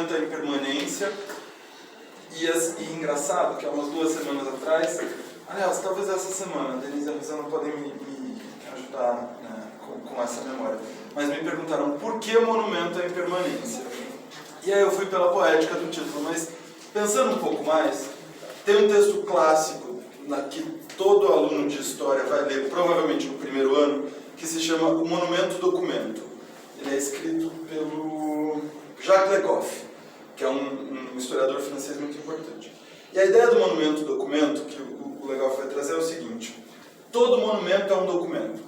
monumento à impermanência. E engraçado que há umas 2 semanas atrás, aliás, talvez essa semana, a Denise e a Rosana podem me ajudar, né, com essa memória, mas me perguntaram por que monumento à impermanência. E aí eu fui pela poética do título, mas pensando um pouco mais, tem um texto clássico que todo aluno de história vai ler, provavelmente no primeiro ano, que se chama O Monumento Documento. Ele é escrito pelo Jacques Legoff, que é um historiador francês muito importante. E a ideia do monumento documento, que o Legoff vai trazer, é o seguinte: todo monumento é um documento.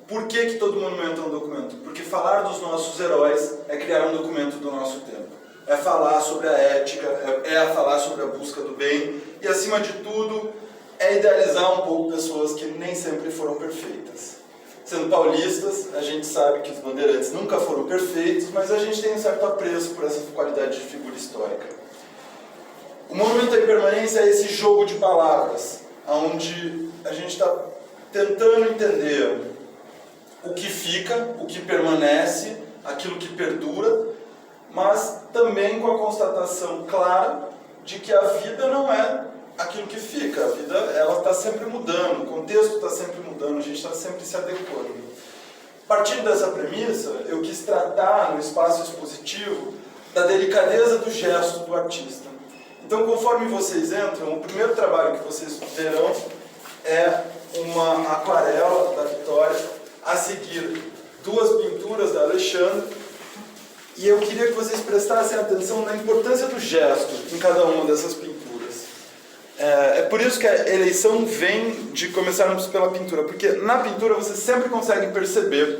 Por que todo monumento é um documento? Porque falar dos nossos heróis é criar um documento do nosso tempo. É falar sobre a ética, é falar sobre a busca do bem, e acima de tudo, é idealizar um pouco pessoas que nem sempre foram perfeitas. Sendo paulistas, a gente sabe que os bandeirantes nunca foram perfeitos, mas a gente tem um certo apreço por essa qualidade de figura histórica. O monumento à impermanência é esse jogo de palavras, onde a gente está tentando entender o que fica, o que permanece, aquilo que perdura, mas também com a constatação clara de que a vida não é aquilo que fica. A vida, ela está sempre mudando, o contexto está sempre mudando, a gente está sempre se adequando. Partindo dessa premissa, eu quis tratar no espaço expositivo da delicadeza do gesto do artista. Então, conforme vocês entram, o primeiro trabalho que vocês verão é uma aquarela da Vitória, a seguir 2 pinturas da Alexandre, e eu queria que vocês prestassem atenção na importância do gesto em cada uma dessas pinturas. É por isso que a eleição vem de começarmos pela pintura, porque na pintura você sempre consegue perceber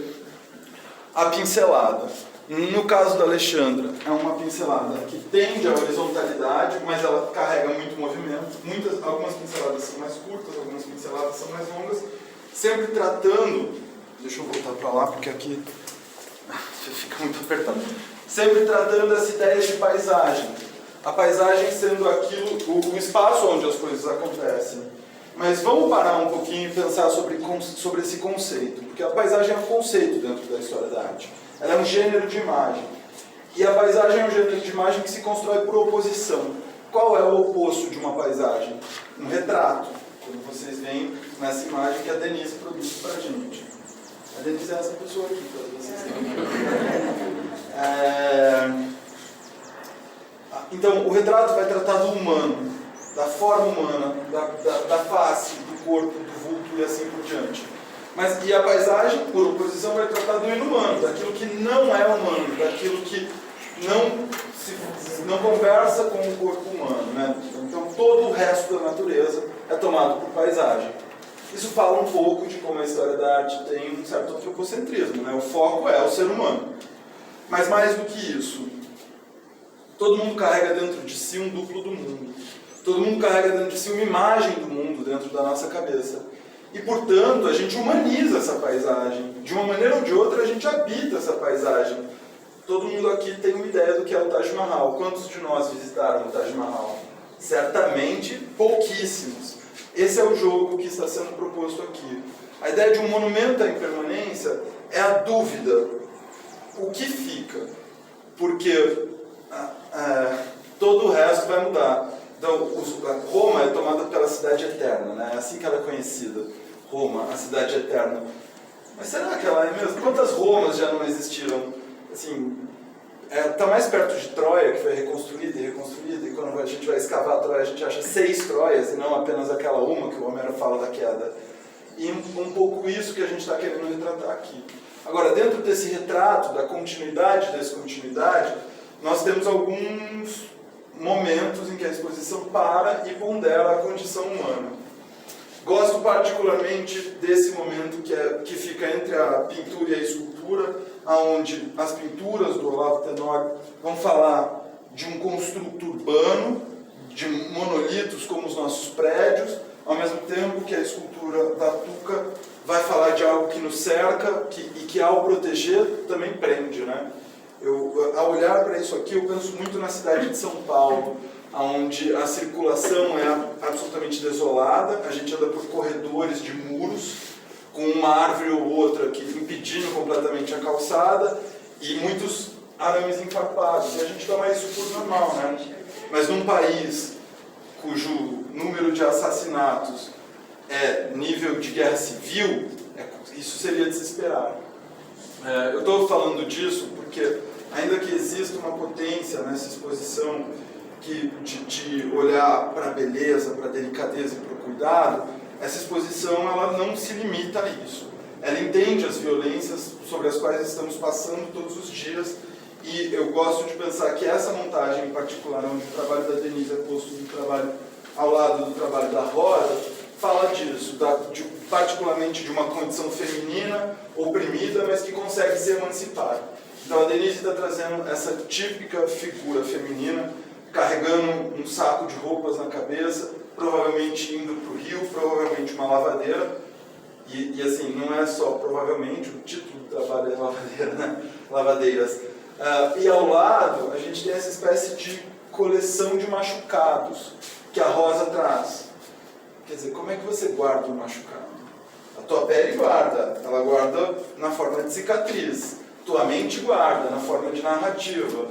a pincelada. No caso da Alexandra, é uma pincelada que tende à horizontalidade, mas ela carrega muito movimento. Algumas pinceladas são mais curtas, algumas pinceladas são mais longas, sempre tratando... Deixa eu voltar para lá, porque aqui fica muito apertado. Sempre tratando essa ideia de paisagem. A paisagem sendo aquilo, o espaço onde as coisas acontecem. Mas vamos parar um pouquinho e pensar sobre esse conceito, porque a paisagem é um conceito dentro da história da arte. Ela é um gênero de imagem. E a paisagem é um gênero de imagem que se constrói por oposição. Qual é o oposto de uma paisagem? Um retrato, como vocês veem nessa imagem que a Denise produz para a gente. A Denise é essa pessoa aqui, para vocês terem. Então, o retrato vai tratar do humano, da forma humana, da face, do corpo, do vulto e assim por diante. E a paisagem, por oposição, vai tratar do inumano, daquilo que não é humano, daquilo que não conversa com o corpo humano, né? Então, todo o resto da natureza é tomado por paisagem. Isso fala um pouco de como a história da arte tem um certo antropocentrismo, né? O foco é o ser humano. Mas mais do que isso, todo mundo carrega dentro de si um duplo do mundo. Todo mundo carrega dentro de si uma imagem do mundo dentro da nossa cabeça. E, portanto, a gente humaniza essa paisagem. De uma maneira ou de outra, a gente habita essa paisagem. Todo mundo aqui tem uma ideia do que é o Taj Mahal. Quantos de nós visitaram o Taj Mahal? Certamente, pouquíssimos. Esse é o jogo que está sendo proposto aqui. A ideia de um monumento à impermanência é a dúvida. O que fica? Porque todo o resto vai mudar. Então, Roma é tomada pela cidade eterna, né? É assim que ela é conhecida. Roma, a cidade eterna. Mas será que ela é mesmo? Quantas Romas já não existiram? Assim, está mais perto de Troia, que foi reconstruída, e quando a gente vai escavar a Troia, a gente acha 6 Troias, e não apenas aquela uma que o Homero fala da queda. E um pouco isso que a gente está querendo retratar aqui. Agora, dentro desse retrato, da continuidade da descontinuidade, nós temos alguns momentos em que a exposição para e pondera a condição humana. Gosto particularmente desse momento que fica entre a pintura e a escultura, onde as pinturas do Olavo Tenório vão falar de um construto urbano, de monolitos como os nossos prédios, ao mesmo tempo que a escultura da Tuca vai falar de algo que nos cerca e que, ao proteger, também prende, né? Ao olhar para isso aqui, eu penso muito na cidade de São Paulo, onde a circulação é absolutamente desolada, a gente anda por corredores de muros, com uma árvore ou outra impedindo completamente a calçada, e muitos arames enfarpados. E a gente toma isso por normal, né? Mas num país cujo número de assassinatos é nível de guerra civil, isso seria de se esperar. Eu estou falando disso porque, ainda que exista uma potência nessa exposição de olhar para a beleza, para a delicadeza e para o cuidado, essa exposição ela não se limita a isso. Ela entende as violências sobre as quais estamos passando todos os dias, e eu gosto de pensar que essa montagem em particular, onde o trabalho da Denise é posto do trabalho ao lado do trabalho da Rosa, fala disso, particularmente de uma condição feminina, oprimida, mas que consegue se emancipar. Então a Denise está trazendo essa típica figura feminina, carregando um saco de roupas na cabeça, provavelmente indo para o rio, provavelmente uma lavadeira, e assim, não é só provavelmente, o título do trabalho é lavadeira, né? Lavadeiras. E ao lado, a gente tem essa espécie de coleção de machucados que a Rosa traz. Quer dizer, como é que você guarda um machucado? A tua pele guarda, ela guarda na forma de cicatriz. Tua mente guarda na forma de narrativa.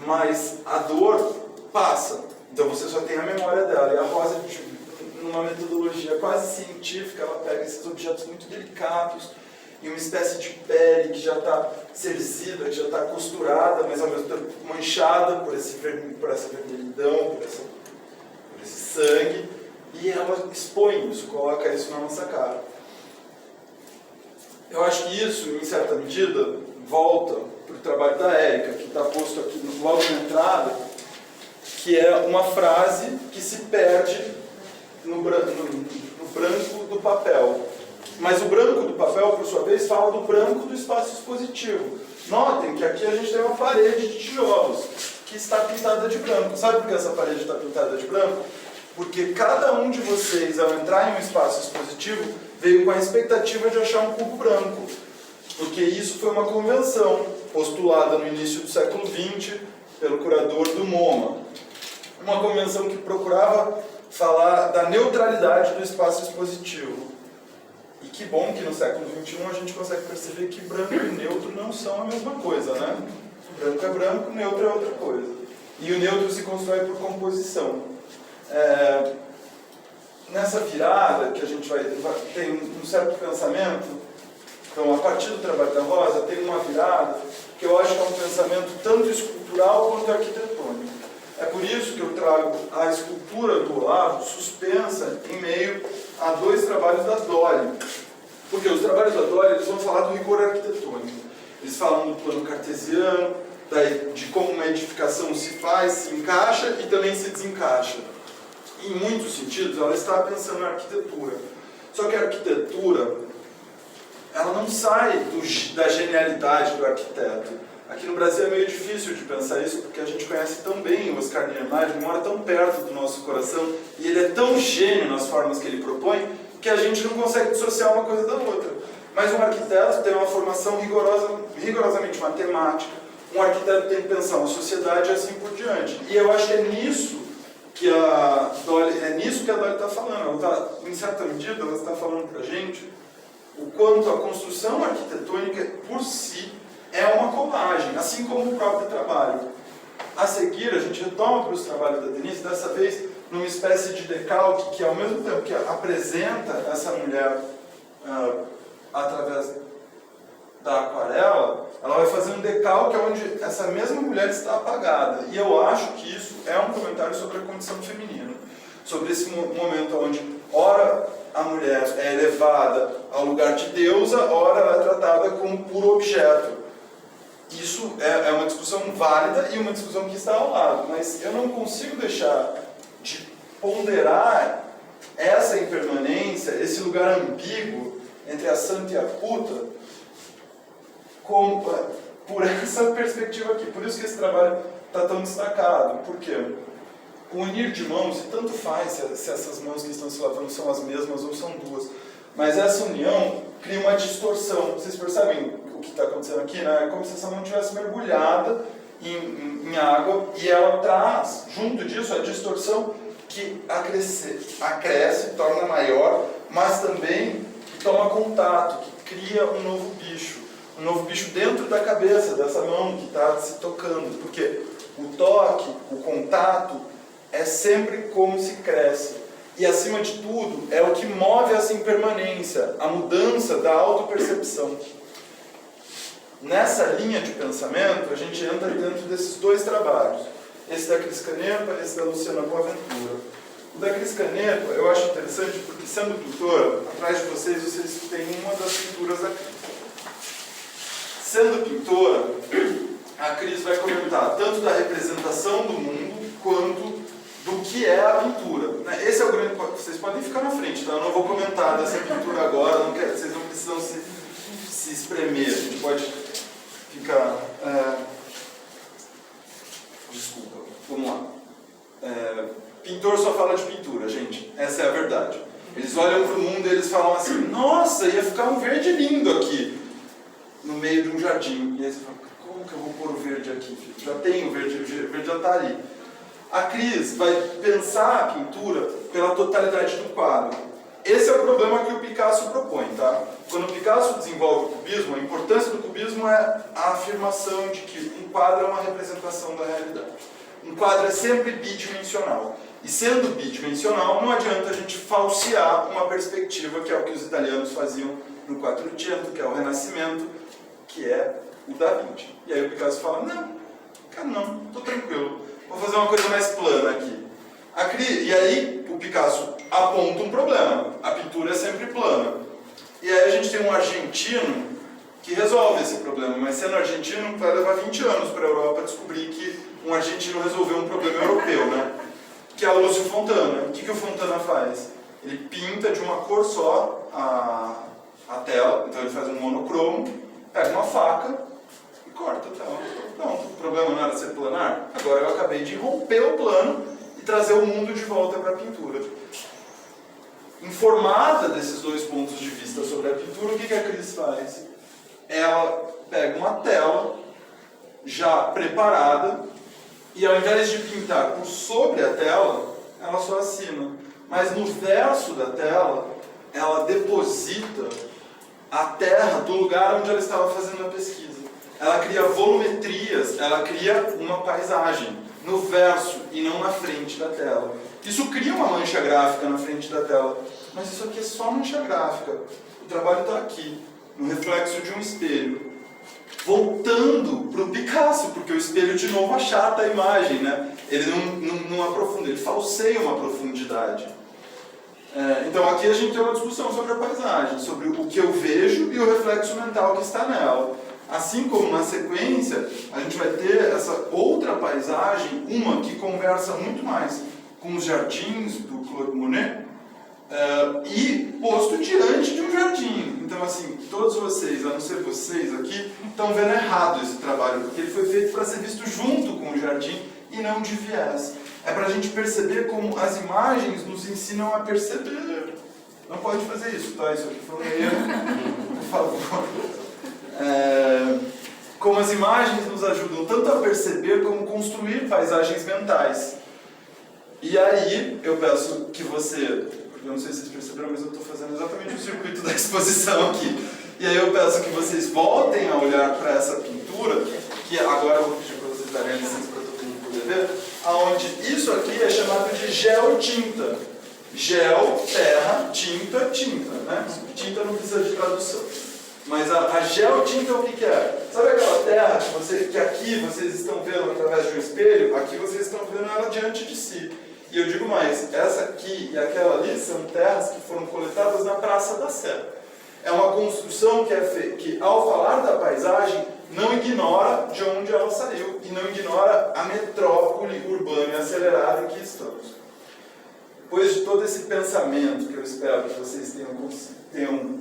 Mas a dor passa. Então você só tem a memória dela. E a Rosa, numa metodologia quase científica, ela pega esses objetos muito delicados e uma espécie de pele que já está cerzida, que já está costurada, mas ao mesmo tempo manchada por essa vermelhidão, por esse sangue, e ela expõe isso, coloca isso na nossa cara. Eu acho que isso, em certa medida, volta para o trabalho da Érica, que está posto aqui logo na entrada, que é uma frase que se perde no branco do papel. Mas o branco do papel, por sua vez, fala do branco do espaço expositivo. Notem que aqui a gente tem uma parede de tijolos que está pintada de branco. Sabe por que essa parede está pintada de branco? Porque cada um de vocês, ao entrar em um espaço expositivo, veio com a expectativa de achar um cubo branco. Porque isso foi uma convenção postulada no início do século XX pelo curador do MoMA. Uma convenção que procurava falar da neutralidade do espaço expositivo. E que bom que no século XXI a gente consegue perceber que branco e neutro não são a mesma coisa, né? Branco é branco, neutro é outra coisa. E o neutro se constrói por composição. Nessa virada que a gente tem um certo pensamento, então a partir do trabalho da Rosa tem uma virada que eu acho que é um pensamento tanto escultural quanto arquitetônico. É por isso que eu trago a escultura do Olavo suspensa em meio a dois trabalhos da Dolly. Porque os trabalhos da Dolly eles vão falar do rigor arquitetônico. Eles falam do plano cartesiano, de como uma edificação se faz, se encaixa e também se desencaixa. E, em muitos sentidos, ela está pensando na arquitetura. Só que a arquitetura, ela não sai da genialidade do arquiteto. Aqui no Brasil é meio difícil de pensar isso, porque a gente conhece tão bem o Oscar Niemeyer, mora tão perto do nosso coração, e ele é tão gênio nas formas que ele propõe, que a gente não consegue dissociar uma coisa da outra. Mas um arquiteto tem uma formação rigorosamente matemática, um arquiteto tem que pensar uma sociedade e assim por diante. E eu acho que é nisso que a Dolly está falando. Em certa medida, ela está falando para a gente o quanto a construção arquitetônica por si é uma colagem, assim como o próprio trabalho. A seguir, a gente retoma para os trabalhos da Denise, dessa vez numa espécie de decalque que, ao mesmo tempo que apresenta essa mulher através da aquarela, ela vai fazer um decalque onde essa mesma mulher está apagada. E eu acho que isso é um comentário sobre a condição feminina, sobre esse momento onde, ora, a mulher é elevada ao lugar de deusa, ora ela é tratada como puro objeto. Isso é uma discussão válida e uma discussão que está ao lado, mas eu não consigo deixar de ponderar essa impermanência, esse lugar ambíguo entre a santa e a puta, por essa perspectiva aqui. Por isso que esse trabalho está tão destacado. Por quê? O unir de mãos, e tanto faz se essas mãos que estão se lavando são as mesmas ou são duas, mas essa união cria uma distorção. Vocês percebem o que está acontecendo aqui, né? É como se essa mão tivesse mergulhada em água, e ela traz, junto disso, a distorção que acresce, torna maior, mas também que toma contato, que cria um novo bicho dentro da cabeça dessa mão que está se tocando, porque O toque, o contato, é sempre como se cresce. E, acima de tudo, é o que move essa impermanência, a mudança da autopercepção. Nessa linha de pensamento, a gente entra dentro desses dois trabalhos. Esse da Cris Canepa, esse da Luciana Boaventura. O da Cris Canepa eu acho interessante porque, sendo pintora, atrás de vocês têm uma das pinturas da Cris. Sendo pintora, a Cris vai comentar tanto da representação do mundo quanto do que é a pintura. Esse é o grande... Vocês podem ficar na frente, tá? Eu não vou comentar dessa pintura agora, vocês não precisam se espremer, a gente pode ficar... Desculpa, vamos lá. Pintor só fala de pintura, gente, essa é a verdade. Eles olham para o mundo e eles falam assim: nossa, ia ficar um verde lindo aqui, no meio de um jardim. E aí você fala: como que eu vou pôr o verde aqui, filho? Já tem o verde já está ali. A Cris vai pensar a pintura pela totalidade do quadro. Esse é o problema que o Picasso propõe, tá? Quando o Picasso desenvolve o cubismo, a importância do cubismo é a afirmação de que um quadro é uma representação da realidade. Um quadro é sempre bidimensional. E sendo bidimensional, não adianta a gente falsear uma perspectiva, que é o que os italianos faziam no Quattrocento, que é o Renascimento, que é o Da Vinci. E aí o Picasso fala: não, cara, não, estou tranquilo, vou fazer uma coisa mais plana aqui. E aí o Picasso aponta um problema: a pintura é sempre plana. E aí a gente tem um argentino que resolve esse problema, mas sendo argentino vai levar 20 anos para a Europa descobrir que um argentino resolveu um problema europeu, né? Que é o Lúcio Fontana. O que o Fontana faz? Ele pinta de uma cor só a tela, então ele faz um monocromo, pega uma faca e corta a tela. Pronto, o problema não era ser planar? Agora eu acabei de romper o plano e trazer o mundo de volta para a pintura. Informada desses dois pontos de vista sobre a pintura, o que a Cris faz? Ela pega uma tela já preparada e, ao invés de pintar por sobre a tela, ela só assina. Mas no verso da tela, ela deposita a terra do lugar onde ela estava fazendo a pesquisa. Ela cria volumetrias, ela cria uma paisagem no verso e não na frente da tela. Isso cria uma mancha gráfica na frente da tela, mas isso aqui é só mancha gráfica. O trabalho está aqui, no reflexo de um espelho. Voltando para o Picasso, porque o espelho de novo achata a imagem, né? Ele não aprofunda, ele falseia uma profundidade. Então aqui a gente tem uma discussão sobre a paisagem, sobre o que eu vejo e o reflexo mental que está nela. Assim como na sequência, a gente vai ter essa outra paisagem, uma que conversa muito mais com os jardins do Claude Monet, e posto diante de um jardim. Então, assim, todos vocês, a não ser vocês aqui, estão vendo errado esse trabalho, porque ele foi feito para ser visto junto com o jardim e não de viés. É para a gente perceber como as imagens nos ensinam a perceber. Não pode fazer isso, tá? Isso aqui foi um erro, por favor. Como as imagens nos ajudam tanto a perceber como construir paisagens mentais. E aí, eu peço que você... Eu não sei se vocês perceberam, mas eu estou fazendo exatamente o circuito da exposição aqui. E aí eu peço que vocês voltem a olhar para essa pintura, que agora eu vou pedir para vocês darem licença para todo mundo poder ver, aonde isso aqui é chamado de geotinta. Gel, terra, tinta, tinta, né? Tinta não precisa de tradução. Mas a geotinta o que é? Sabe aquela terra que aqui vocês estão vendo através de um espelho? Aqui vocês estão vendo ela diante de si. E eu digo mais, essa aqui e aquela ali são terras que foram coletadas na Praça da Sé. É uma construção que ao falar da paisagem, não ignora de onde ela saiu e não ignora a metrópole urbana e acelerada em que estamos. Depois de todo esse pensamento que eu espero que vocês tenham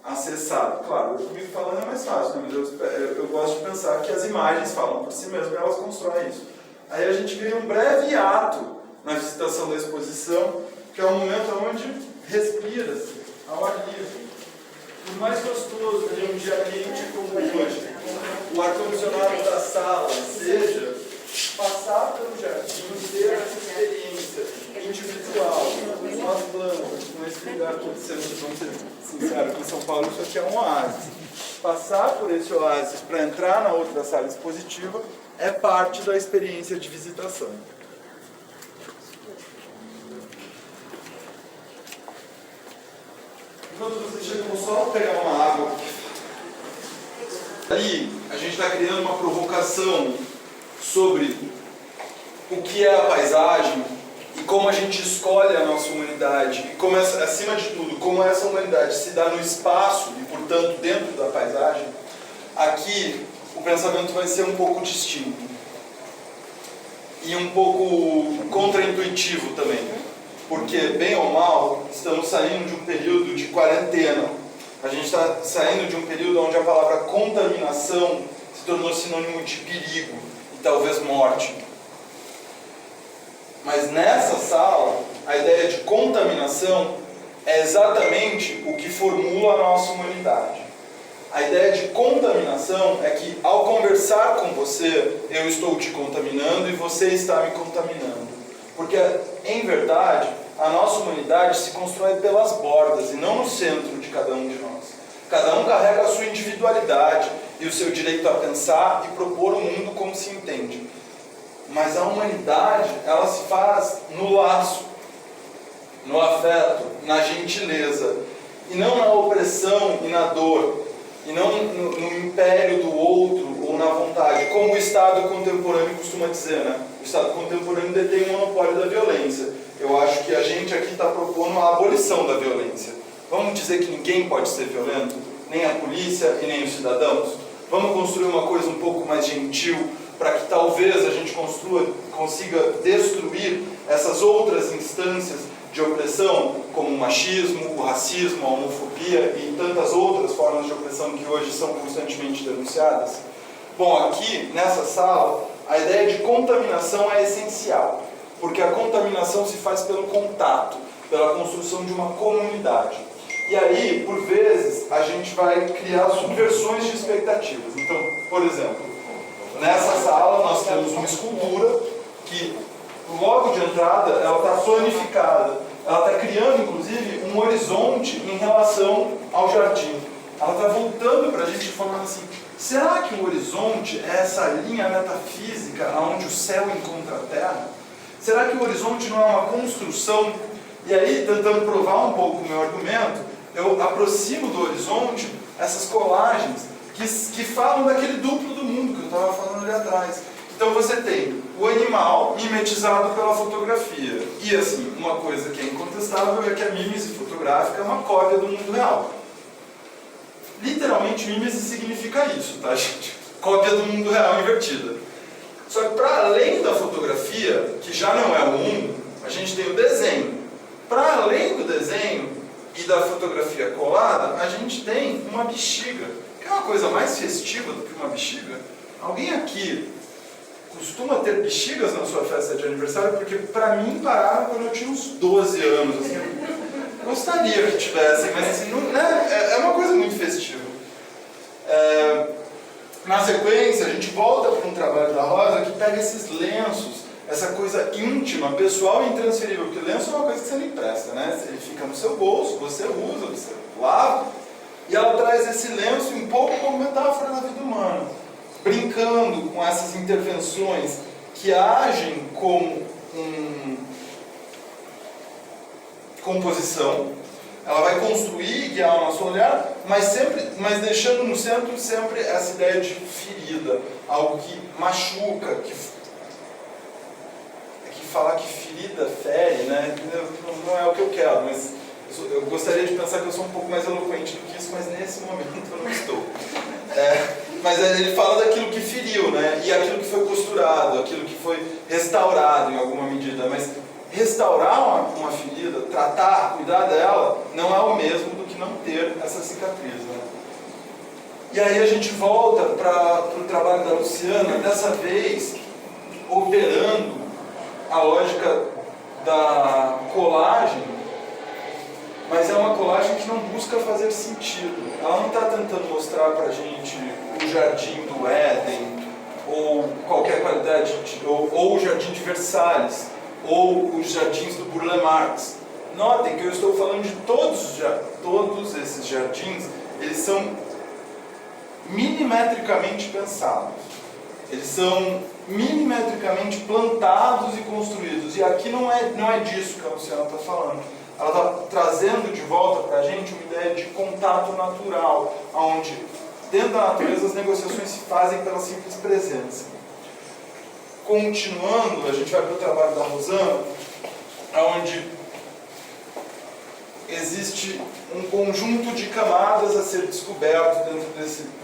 acessado, claro, comigo falando é mais fácil, né? Mas eu gosto de pensar que as imagens falam por si mesmas e elas constroem isso. Aí a gente vê um breve ato na visitação da exposição, que é um momento onde respira-se ao ar livre. Por mais gostoso de um dia quente como hoje, o ar-condicionado da sala, seja passar pelo jardim, ter essa experiência individual, com as plantas, com esse lugar que vamos ser sinceros, aqui em São Paulo isso aqui é um oásis. Passar por esse oásis para entrar na outra sala expositiva é parte da experiência de visitação. Enquanto vocês chegam, vou só pegar uma água. Ali, a gente está criando uma provocação sobre o que é a paisagem e como a gente escolhe a nossa humanidade. E como, acima de tudo, como essa humanidade se dá no espaço e, portanto, dentro da paisagem. Aqui, o pensamento vai ser um pouco distinto. E um pouco contraintuitivo também. Porque, bem ou mal, estamos saindo de um período de quarentena. A gente está saindo de um período onde a palavra contaminação se tornou sinônimo de perigo e talvez morte. Mas nessa sala, a ideia de contaminação é exatamente o que formula a nossa humanidade. A ideia de contaminação é que, ao conversar com você, eu estou te contaminando e você está me contaminando. Porque, em verdade, a nossa humanidade se constrói pelas bordas e não no centro de cada um de nós. Cada um carrega a sua individualidade e o seu direito a pensar e propor o mundo como se entende. Mas a humanidade, ela se faz no laço, no afeto, na gentileza, e não na opressão e na dor, e não no império do outro ou na vontade, como o Estado contemporâneo costuma dizer, né? O Estado contemporâneo detém o monopólio da violência. Eu acho que a gente aqui está propondo a abolição da violência. Vamos dizer que ninguém pode ser violento, nem a polícia e nem os cidadãos? Vamos construir uma coisa um pouco mais gentil, para que talvez a gente consiga destruir essas outras instâncias de opressão, como o machismo, o racismo, a homofobia e tantas outras formas de opressão que hoje são constantemente denunciadas? Bom, aqui nessa sala, a ideia de contaminação é essencial, porque a contaminação se faz pelo contato, pela construção de uma comunidade. E aí, por vezes, a gente vai criar subversões de expectativas. Então, por exemplo, nessa sala nós temos uma escultura que, logo de entrada, ela está planificada. Ela está criando, inclusive, um horizonte em relação ao jardim. Ela está voltando para a gente falando assim, será que o horizonte é essa linha metafísica onde o céu encontra a terra? Será que o horizonte não é uma construção? E aí, tentando provar um pouco o meu argumento, eu aproximo do horizonte essas colagens que falam daquele duplo do mundo que eu estava falando ali atrás. Então você tem o animal mimetizado pela fotografia. E assim, uma coisa que é incontestável é que a mímese fotográfica é uma cópia do mundo real. Literalmente, mímese significa isso, tá, gente? Cópia do mundo real invertida. Só que para além da fotografia, que já não é o mundo, a gente tem o desenho. Para além do desenho e da fotografia colada, a gente tem uma bexiga. Que é uma coisa mais festiva do que uma bexiga. Alguém aqui costuma ter bexigas na sua festa de aniversário? Porque para mim pararam quando eu tinha uns 12 anos. Assim, eu gostaria que tivessem, mas assim, não, né, é uma coisa muito festiva. Na sequência, a gente volta para um trabalho da Rosa que pega esses lenços, essa coisa íntima, pessoal e intransferível, porque lenço é uma coisa que você não empresta, né? Ele fica no seu bolso, você usa, você lava, e ela traz esse lenço um pouco como metáfora da vida humana, brincando com essas intervenções que agem como composição. Ela vai construir e guiar o nosso olhar, mas deixando no centro sempre essa ideia de ferida, algo que machuca, que falar que ferida fere, né? Não é o que eu quero, mas eu gostaria de pensar que eu sou um pouco mais eloquente do que isso, mas nesse momento eu não estou. Mas ele fala daquilo que feriu, né? E aquilo que foi costurado, aquilo que foi restaurado em alguma medida, mas restaurar uma ferida, tratar, cuidar dela, não é o mesmo do que não ter essa cicatriz, né? E aí a gente volta para o trabalho da Luciana, dessa vez operando a lógica da colagem, mas é uma colagem que não busca fazer sentido. Ela não está tentando mostrar para a gente o jardim do Éden, ou qualquer qualidade, ou o jardim de Versalhes, ou os jardins do Burle Marx. Notem que eu estou falando de todos esses jardins, eles são milimetricamente pensados. Eles são milimetricamente plantados e construídos. E aqui não é disso que a Luciana está falando. Ela está trazendo de volta para a gente uma ideia de contato natural, onde dentro da natureza as negociações se fazem pela simples presença. Continuando, a gente vai para o trabalho da Rosana, onde existe um conjunto de camadas a ser descoberto dentro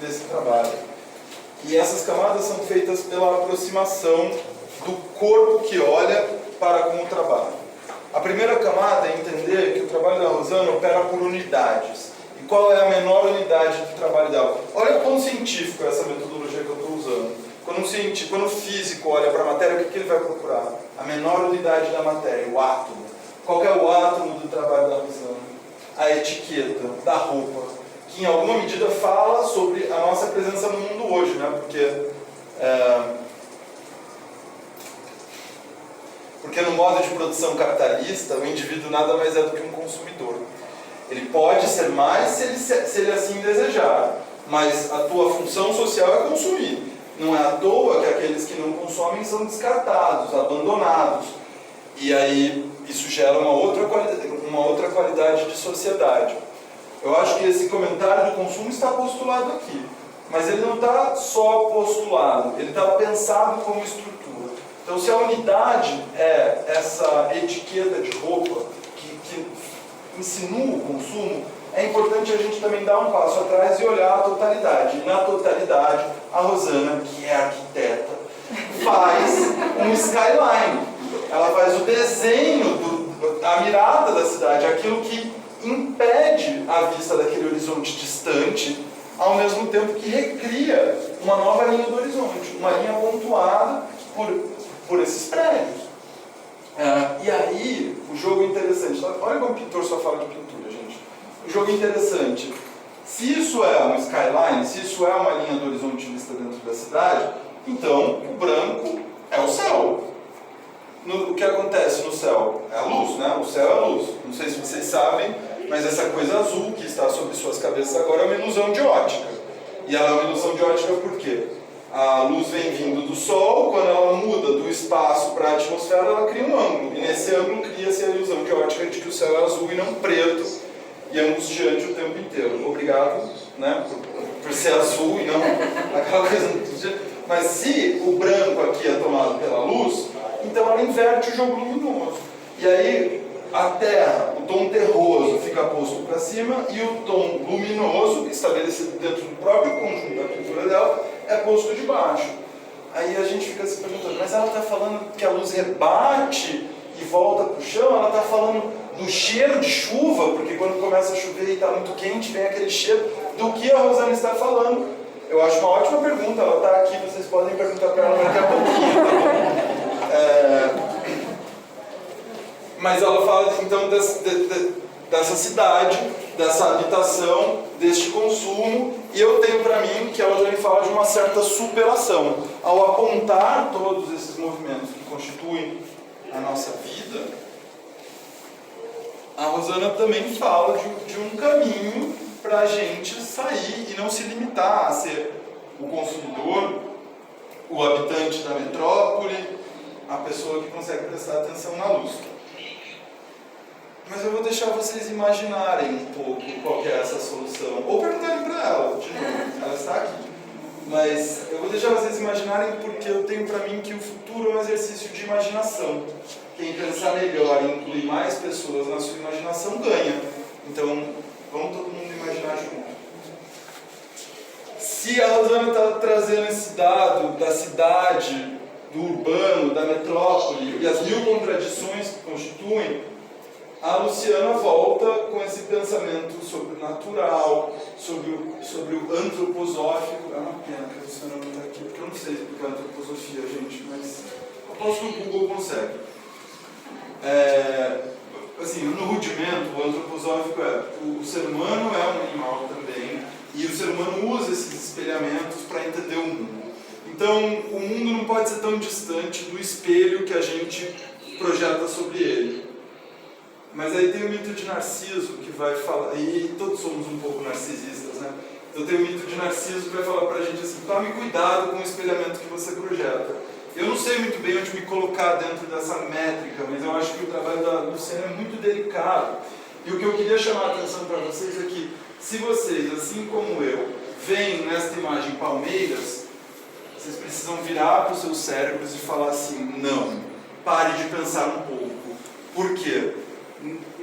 desse trabalho. E essas camadas são feitas pela aproximação do corpo que olha para com o trabalho. A primeira camada é entender que o trabalho da Rosana opera por unidades. E qual é a menor unidade do trabalho dela? Olha o quão científico é essa metodologia que eu estou usando. Quando o físico olha para a matéria, o que ele vai procurar? A menor unidade da matéria, o átomo. Qual é o átomo do trabalho da Rosana? A etiqueta da roupa, que em alguma medida fala sobre a nossa presença no mundo hoje, né? Porque no modo de produção capitalista, o indivíduo nada mais é do que um consumidor. Ele pode ser mais se ele assim desejar, mas a tua função social é consumir. Não é à toa que aqueles que não consomem são descartados, abandonados. E aí isso gera uma outra qualidade de sociedade. Eu acho que esse comentário do consumo está postulado aqui, mas ele não está só postulado, ele está pensado como estrutura. Então, se a unidade é essa etiqueta de roupa que insinua o consumo, é importante a gente também dar um passo atrás e olhar a totalidade. E na totalidade, a Rosana, que é arquiteta, faz um skyline. Ela faz o desenho, a mirada da cidade, aquilo que impede a vista daquele horizonte distante, ao mesmo tempo que recria uma nova linha do horizonte, uma linha pontuada por esses prédios. E aí, o jogo interessante, olha como o pintor só fala de pintura, gente. O jogo interessante, se isso é um skyline, se isso é uma linha do horizonte vista dentro da cidade, então o branco é o céu. O que acontece no céu? É a luz, né? O céu é a luz. Não sei se vocês sabem, mas essa coisa azul que está sobre suas cabeças agora é uma ilusão de ótica. E ela é uma ilusão de ótica por quê? A luz vem vindo do Sol, quando ela muda do espaço para a atmosfera, ela cria um ângulo. E nesse ângulo cria-se a ilusão de ótica de que o céu é azul e não preto e angustiante o tempo inteiro. Obrigado, né, por ser azul e não aquela coisa... Mas se o branco aqui é tomado pela luz, então ela inverte o jogo luminoso. E aí a terra, o tom terroso fica posto para cima e o tom luminoso, estabelecido dentro do próprio conjunto da pintura dela, é posto de baixo. Aí a gente fica se perguntando, mas ela está falando que a luz rebate e volta para o chão? Ela está falando do cheiro de chuva, porque quando começa a chover e está muito quente, vem aquele cheiro. Do que a Rosana está falando? Eu acho uma ótima pergunta, ela está aqui, vocês podem perguntar para ela daqui a pouquinho, tá bom? Mas ela fala então dessa cidade, dessa habitação, deste consumo, e eu tenho para mim que ela também fala de uma certa superação. Ao apontar todos esses movimentos que constituem a nossa vida, a Rosana também fala de um caminho para a gente sair e não se limitar a ser o consumidor, o habitante da metrópole, a pessoa que consegue prestar atenção na luz. Mas eu vou deixar vocês imaginarem um pouco qual que é essa solução. Ou perguntarem para ela, de novo, ela está aqui. Mas eu vou deixar vocês imaginarem porque eu tenho para mim que o futuro é um exercício de imaginação. Quem pensar melhor e incluir mais pessoas na sua imaginação ganha. Então, vamos todo mundo imaginar junto. Se a Rosana está trazendo esse dado da cidade, do urbano, da metrópole e as mil contradições que constituem, a Luciana volta com esse pensamento sobre o natural, sobre o antroposófico. É uma pena que a Luciana não está aqui, porque eu não sei explicar antroposofia, gente, mas eu posso que o Google consegue. Assim, no rudimento, o antroposófico o ser humano é um animal também, e o ser humano usa esses espelhamentos para entender o mundo. Então, o mundo não pode ser tão distante do espelho que a gente projeta sobre ele. Mas aí tem o mito de Narciso, que vai falar, e todos somos um pouco narcisistas, né? Eu tenho o mito de Narciso que vai falar pra gente assim, tome cuidado com o espelhamento que você projeta. Eu não sei muito bem onde me colocar dentro dessa métrica, mas eu acho que o trabalho da Luciana é muito delicado. E o que eu queria chamar a atenção para vocês é que, se vocês, assim como eu, veem nesta imagem palmeiras, vocês precisam virar para os seus cérebros e falar assim, não, pare de pensar um pouco. Por quê?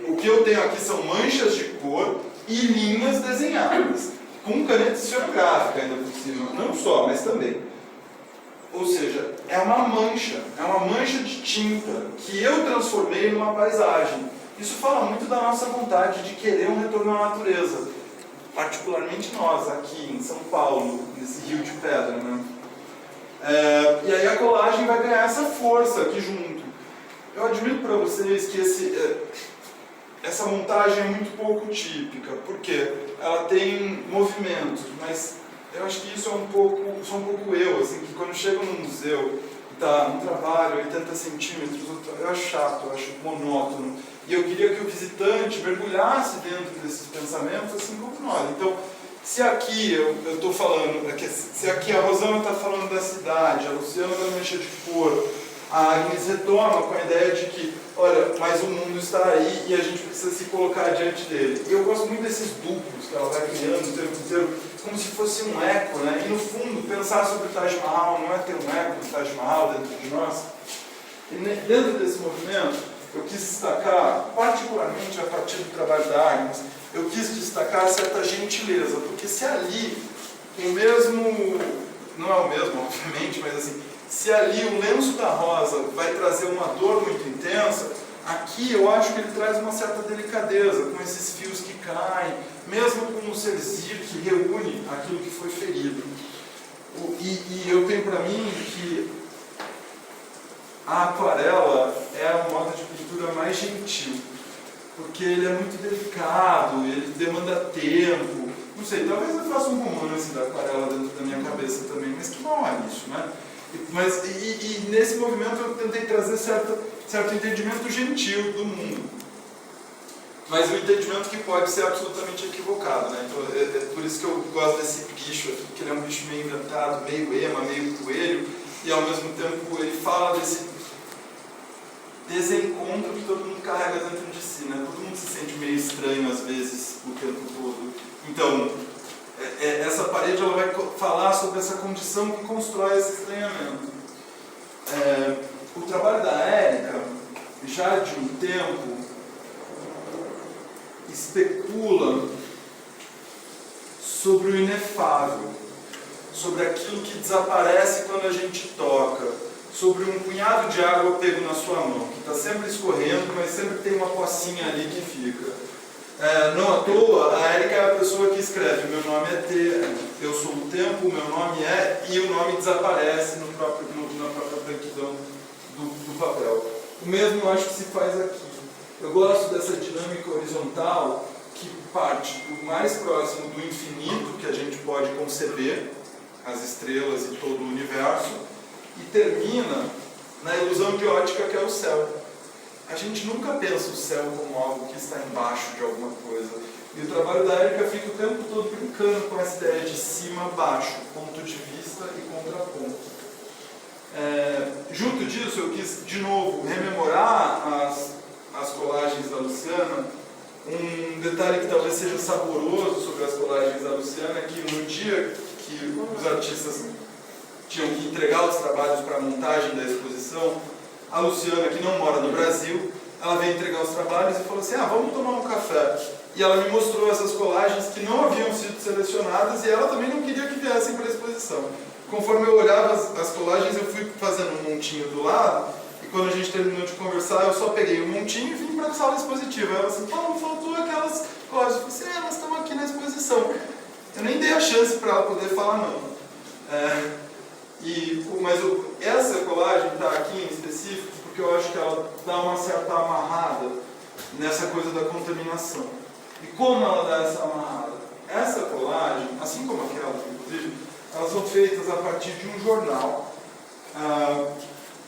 O que eu tenho aqui são manchas de cor e linhas desenhadas, com caneta esferográfica ainda por cima, não só, mas também. Ou seja, é uma mancha de tinta que eu transformei numa paisagem. Isso fala muito da nossa vontade de querer um retorno à natureza, particularmente nós, aqui em São Paulo, nesse rio de pedra, né? E aí a colagem vai ganhar essa força aqui junto. Eu admito para vocês que essa montagem é muito pouco típica, porque ela tem movimentos, mas eu acho que isso sou um pouco eu, assim, que quando chego num museu, tá, um trabalho, 80 centímetros, eu acho chato, eu acho monótono, e eu queria que o visitante mergulhasse dentro desses pensamentos, assim como nós. Então, se aqui eu estou falando, se aqui a Rosana está falando da cidade, a Luciana da mancha de cor, a Agnes retoma com a ideia de que, olha, mas o mundo está aí e a gente precisa se colocar diante dele. E eu gosto muito desses duplos que ela vai criando o tempo inteiro, como se fosse um eco, né? E no fundo, pensar sobre o Taj Mahal não é ter um eco do Taj Mahal dentro de nós. E dentro desse movimento, eu quis destacar, particularmente a partir do trabalho da Agnes, eu quis destacar certa gentileza, porque se ali o mesmo, não é o mesmo, obviamente, mas assim, se ali o lenço da rosa vai trazer uma dor muito intensa, aqui eu acho que ele traz uma certa delicadeza, com esses fios que caem, mesmo com o serzir que reúne aquilo que foi ferido. E eu tenho para mim que a aquarela é a moda de pintura mais gentil, porque ele é muito delicado, ele demanda tempo. Não sei, talvez eu faça um romance da aquarela dentro da minha cabeça também, mas que mal é isso, né? Mas, nesse movimento eu tentei trazer certo entendimento gentil do mundo, mas um entendimento que pode ser absolutamente equivocado, né? Então, é por isso que eu gosto desse bicho aqui, que ele é um bicho meio inventado, meio ema, meio coelho, e ao mesmo tempo ele fala desse desencontro que todo mundo carrega dentro de si, né? Todo mundo se sente meio estranho às vezes o tempo todo. Então, essa parede ela vai falar sobre essa condição que constrói esse estranhamento. O trabalho da Érica, já de um tempo, especula sobre o inefável, sobre aquilo que desaparece quando a gente toca, sobre um punhado de água pego na sua mão, que está sempre escorrendo, mas sempre tem uma pocinha ali que fica. Não à toa, a Érica é a pessoa que escreve: meu nome é T, eu sou o tempo, o meu nome é, e o nome desaparece na própria branquidão do papel. O mesmo eu acho que se faz aqui. Eu gosto dessa dinâmica horizontal que parte do mais próximo do infinito que a gente pode conceber, as estrelas e todo o universo, e termina na ilusão de ótica que é o céu. A gente nunca pensa o céu como algo que está embaixo de alguma coisa. E o trabalho da Érica fica o tempo todo brincando com essa ideia de cima a baixo, ponto de vista e contraponto. Junto disso, eu quis de novo rememorar as colagens da Luciana. Um detalhe que talvez seja saboroso sobre as colagens da Luciana é que no dia que os artistas tinham que entregar os trabalhos para a montagem da exposição, a Luciana, que não mora no Brasil, ela veio entregar os trabalhos e falou assim: vamos tomar um café. E ela me mostrou essas colagens que não haviam sido selecionadas e ela também não queria que viessem para a exposição. Conforme eu olhava as colagens, eu fui fazendo um montinho do lado, e quando a gente terminou de conversar, eu só peguei um montinho e vim para a sala expositiva. Ela assim: Paulo, faltou aquelas colagens. Eu falei assim: elas estão aqui na exposição. Eu nem dei a chance para ela poder falar não. Mas essa colagem está aqui em específico porque eu acho que ela dá uma certa amarrada nessa coisa da contaminação. E como ela dá essa amarrada? Essa colagem, assim como aquela, inclusive, elas são feitas a partir de um jornal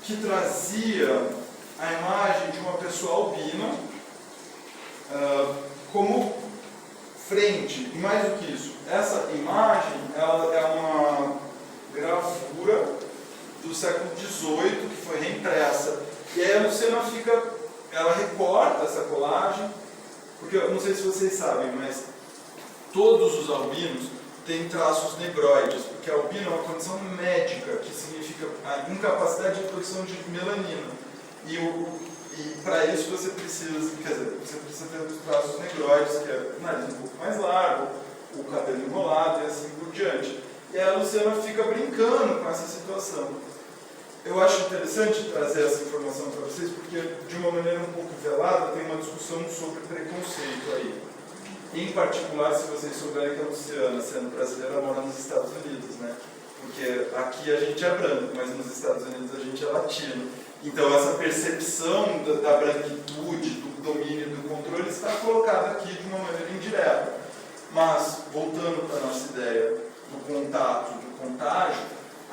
que trazia a imagem de uma pessoa albina como frente, e mais do que isso, essa imagem ela é uma gravura do século XVIII que foi reimpressa. E aí a Luciana ela recorta essa colagem, porque eu não sei se vocês sabem, mas todos os albinos têm traços negroides, porque albino é uma condição médica, que significa a incapacidade de produção de melanina. E para isso você precisa ter os traços negroides, que é o nariz um pouco mais largo, o cabelo enrolado e assim por diante. E aí a Luciana fica brincando com essa situação. Eu acho interessante trazer essa informação para vocês, porque de uma maneira um pouco velada tem uma discussão sobre preconceito aí. Em particular, se vocês souberem que a Luciana, sendo brasileira, mora nos Estados Unidos, né? Porque aqui a gente é branco, mas nos Estados Unidos a gente é latino. Então essa percepção da branquitude, do domínio, do controle está colocada aqui de uma maneira indireta. Mas, voltando para a nossa ideia do contato, do contágio,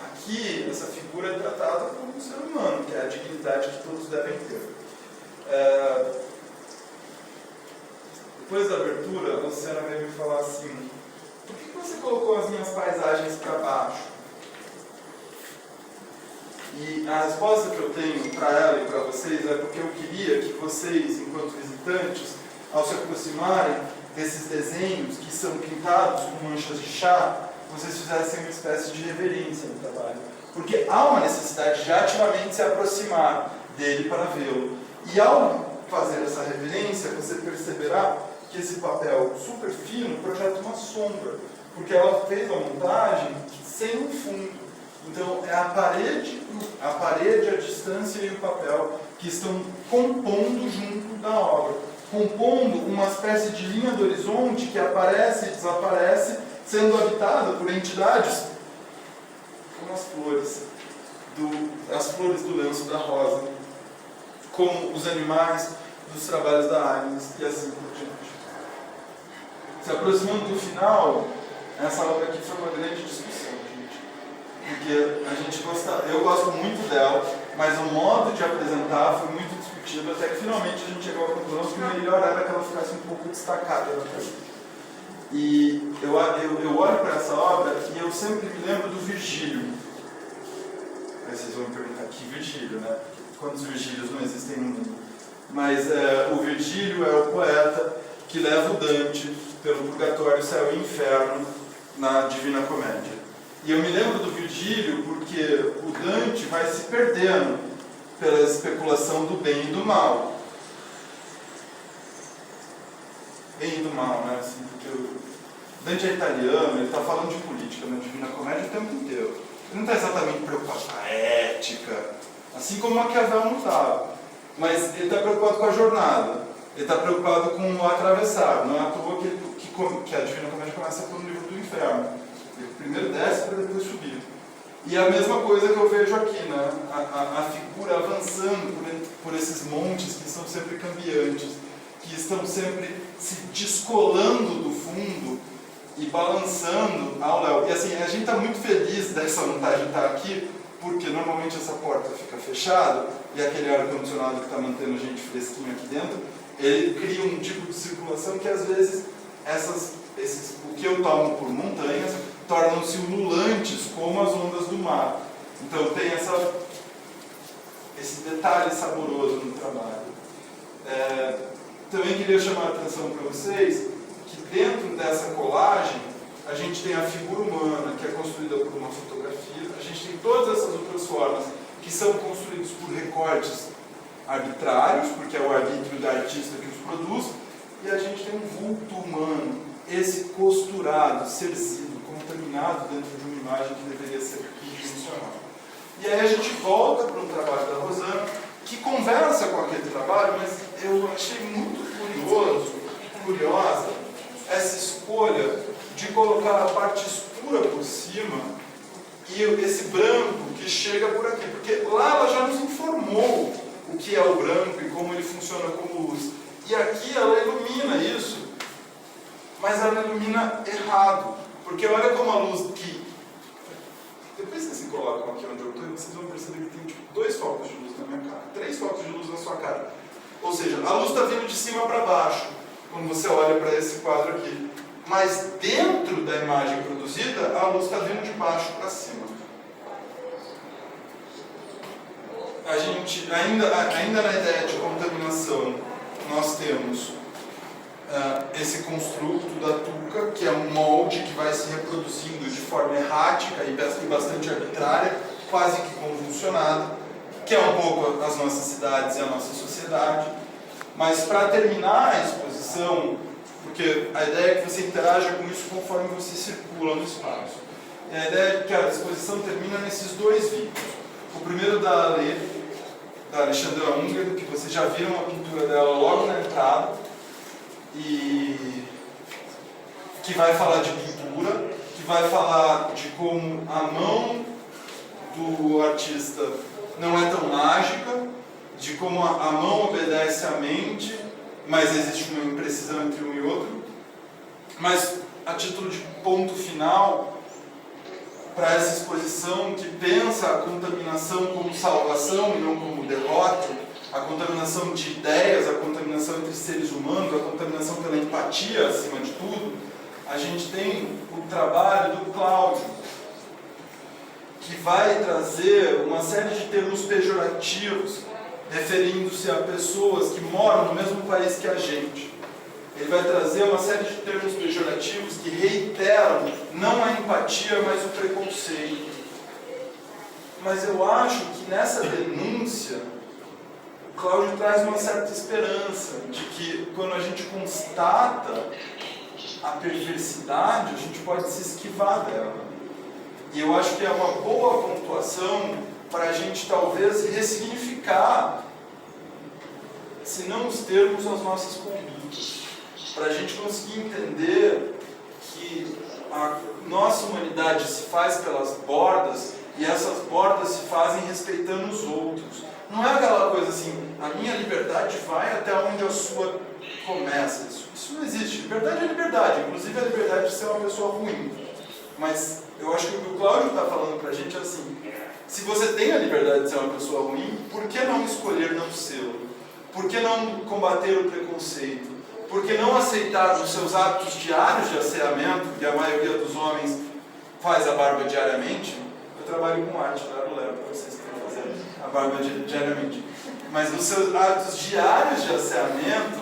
aqui essa figura é tratada como um ser humano, que é a dignidade que todos devem ter. Depois da abertura, a Luciana veio me falar assim: por que você colocou as minhas paisagens para baixo? E a resposta que eu tenho para ela e para vocês é porque eu queria que vocês, enquanto visitantes, ao se aproximarem desses desenhos que são pintados com manchas de chá, vocês fizessem uma espécie de reverência no trabalho. Porque há uma necessidade de ativamente se aproximar dele para vê-lo. E ao fazer essa reverência, você perceberá que esse papel super fino projeta uma sombra, porque ela fez a montagem sem um fundo. Então é a parede, a distância e o papel que estão compondo junto da obra, compondo uma espécie de linha do horizonte que aparece e desaparece, sendo habitada por entidades como as flores do lenço da rosa, como os animais dos trabalhos da Agnes e assim por diante. Se aproximando do final, essa obra aqui foi uma grande discussão, gente. Porque eu gosto muito dela, mas o modo de apresentar foi muito discutido, até que finalmente a gente chegou à conclusão que o melhor era que ela ficasse um pouco destacada na parede. E eu olho para essa obra e eu sempre me lembro do Virgílio. Aí vocês vão me perguntar, que Virgílio, né? Quantos Virgílios não existem no mundo? Mas o Virgílio é o poeta que leva o Dante pelo purgatório, céu e inferno na Divina Comédia. E eu me lembro do Virgílio porque o Dante vai se perdendo pela especulação do bem e do mal. Bem e do mal, né? Assim, porque o Dante é italiano, ele está falando de política na Divina Comédia o tempo inteiro. Ele não está exatamente preocupado com a ética, assim como Maquiavel não estava. Mas ele está preocupado com a jornada, ele está preocupado com o atravessar. Não é à toa que a Divina Comédia começa pelo livro do inferno. Ele primeiro desce para depois subir. E é a mesma coisa que eu vejo aqui, né? A figura avançando por esses montes que são sempre cambiantes, que estão sempre se descolando do fundo e balançando ao léu. E assim, a gente está muito feliz dessa montagem estar aqui, porque normalmente essa porta fica fechada e aquele ar-condicionado que está mantendo a gente fresquinho aqui dentro, ele cria um tipo de circulação que às vezes o que eu tomo por montanhas tornam-se ululantes como as ondas do mar. Então tem esse detalhe saboroso no trabalho. Também queria chamar a atenção para vocês que dentro dessa colagem a gente tem a figura humana, que é construída por uma fotografia, a gente tem todas essas outras formas que são construídas por recortes arbitrários, porque é o arbítrio da artista que os produz, e a gente tem um vulto humano, esse costurado, cercido, contaminado dentro de uma imagem que deveria ser bidimensional. E aí a gente volta para um trabalho da Rosana, que conversa com aquele trabalho, mas eu achei muito curiosa essa escolha de colocar a parte escura por cima e esse branco que chega por aqui, porque lá ela já nos informou o que é o branco e como ele funciona como luz. E aqui ela ilumina isso, mas ela ilumina errado, porque olha como a luz que... Depois vocês se colocam aqui onde eu estou, vocês vão perceber que tem tipo 2 focos de luz na minha cara, 3 focos de luz na sua cara. Ou seja, a luz está vindo de cima para baixo, quando você olha para esse quadro aqui. mas dentro da imagem produzida, a luz está vindo de baixo para cima. A gente, ainda na ideia de contaminação, nós temos esse construto da tuca, que é um molde que vai se reproduzindo de forma errática e bastante arbitrária, quase que convulsionada, que é um pouco as nossas cidades e a nossa sociedade. Mas para terminar a exposição, porque a ideia é que você interaja com isso conforme você circula no espaço. E a ideia é que a exposição termina nesses dois vídeos. O primeiro da Alexandra Unger, que vocês já viram a pintura dela logo na entrada, e que vai falar de pintura, que vai falar de como a mão do artista não é tão mágica, de como a mão obedece à mente, mas existe uma imprecisão entre um e outro. Mas a título de ponto final para essa exposição que pensa a contaminação como salvação e não como derrota, a contaminação de ideias, a contaminação entre seres humanos, a contaminação pela empatia acima de tudo, a gente tem o trabalho do Cláudio, que vai trazer uma série de termos pejorativos referindo-se a pessoas que moram no mesmo país que a gente. Ele vai trazer uma série de termos pejorativos que reiteram não a empatia, mas o preconceito. Mas eu acho que nessa denúncia, o Cláudio traz uma certa esperança de que quando a gente constata a perversidade, a gente pode se esquivar dela. E eu acho que é uma boa pontuação para a gente talvez ressignificar, se não os termos, as nossas condutas. Para a gente conseguir entender que a nossa humanidade se faz pelas bordas e essas bordas se fazem respeitando os outros. Não é aquela coisa assim, a minha liberdade vai até onde a sua começa. Isso não existe. Liberdade é liberdade, inclusive a liberdade de ser uma pessoa ruim. Mas eu acho que o que o Cláudio está falando para a gente é assim, se você tem a liberdade de ser uma pessoa ruim, por que não escolher não ser? Por que não combater o preconceito? Por que não aceitar os seus hábitos diários de asseamento, que a maioria dos homens faz a barba diariamente? Eu trabalho com arte, tá? Eu levo para vocês que estão fazendo a barba diariamente. Mas nos seus hábitos diários de asseamento,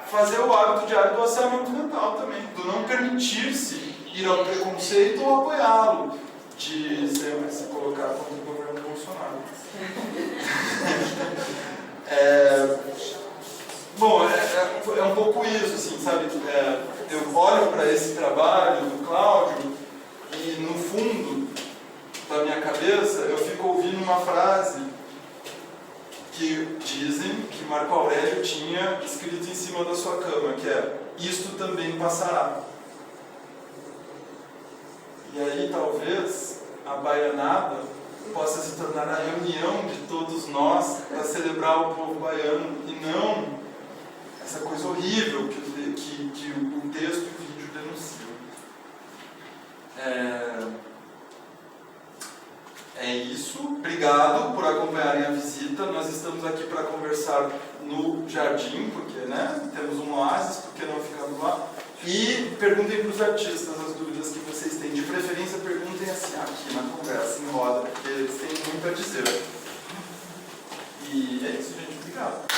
fazer o hábito diário do asseamento mental também, do não permitir-se ir ao preconceito ou apoiá-lo, de sempre se colocar contra o governo Bolsonaro. Bom, é um pouco isso, assim, sabe? Eu olho para esse trabalho do Cláudio e, no fundo da minha cabeça, eu fico ouvindo uma frase que dizem que Marco Aurélio tinha escrito em cima da sua cama, que é: isto também passará. E aí, talvez, a baianada possa se tornar a reunião de todos nós para celebrar o povo baiano e não essa coisa horrível que o texto e o vídeo denunciam. É isso. Obrigado por acompanharem a visita. Nós estamos aqui para conversar no jardim, porque temos um oásis, porque não ficamos lá. E perguntem para os artistas as dúvidas que vocês têm. De preferência, perguntem assim, aqui na conversa, em roda, porque eles têm muito a dizer. E é isso, gente. Obrigado.